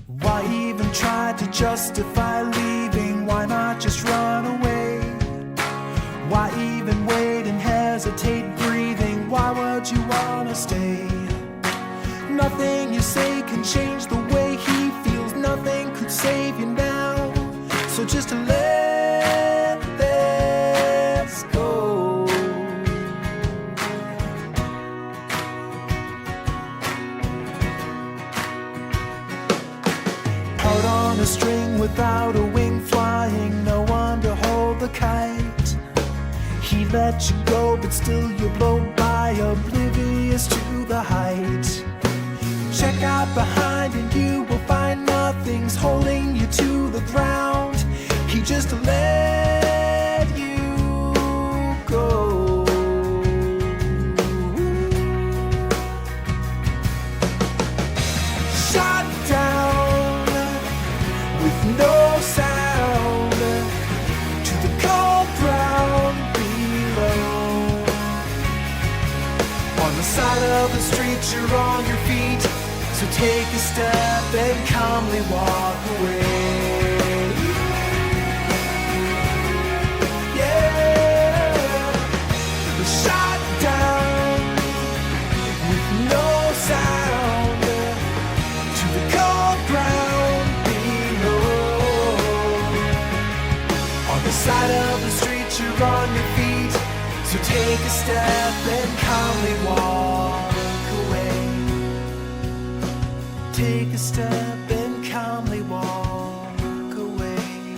Why even try to justify leaving? Why not just run away? Why even wait and hesitate breathing? Why would you wanna stay? Nothing you say can change the way he feels. Nothing could save you now. So just let this go. Out on a string without a wing flying, no one to hold the kite. He let you go, but still you blow by, oblivious to the height. Check out behind and you will find nothing's holding you to the ground. He just let you go. Shot down with no sound to the cold ground below. On the side of the street you're on your feet, so take a step and calmly walk away. Yeah, shot down with no sound to the cold ground below. On the side of the street you're on your feet, so take a step and calmly walk away. Take a step and calmly walk away.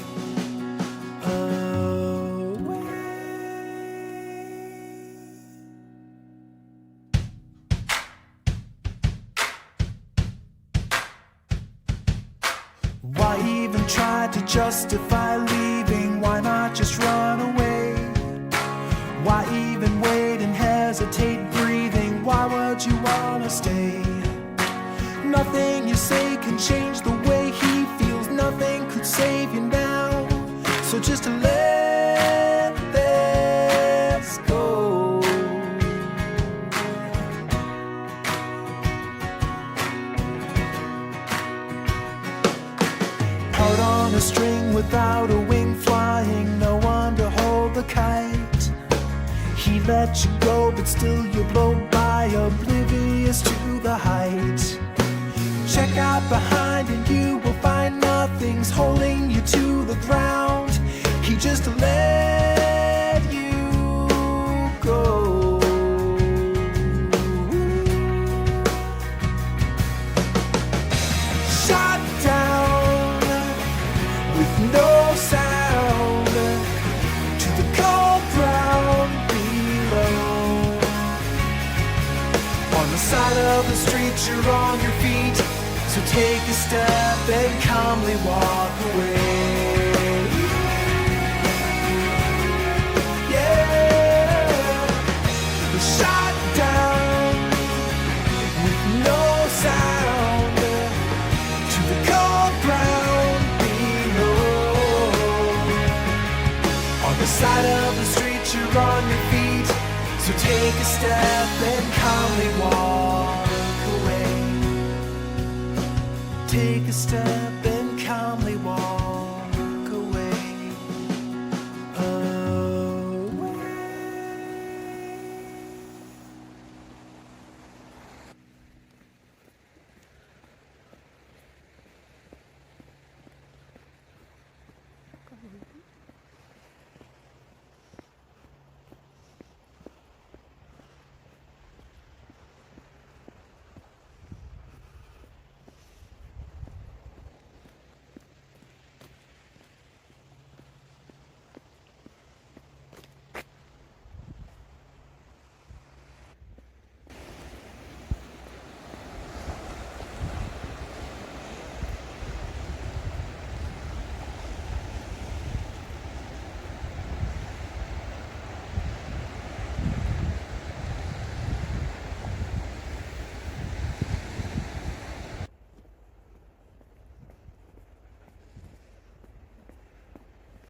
Why even try to justify leaving? Why not just run away? Why even wait and hesitate breathing? Why would you wanna stay? Nothing you say can change the way he feels. Nothing could save you now. So just let this go. Out on a string without a wing flying, no one to hold the kite. He let you go, but still you blow by, oblivious to the height. Check out behind and you will find nothing's holding you to the ground. He just let you go. Shot down with no sound to the cold ground below. On the side of the street you're on your feet, so take a step and calmly walk away. Yeah, shot down with no sound to the cold ground below. On the side of the street you're on your feet, so take a step and calmly walk away. Take a step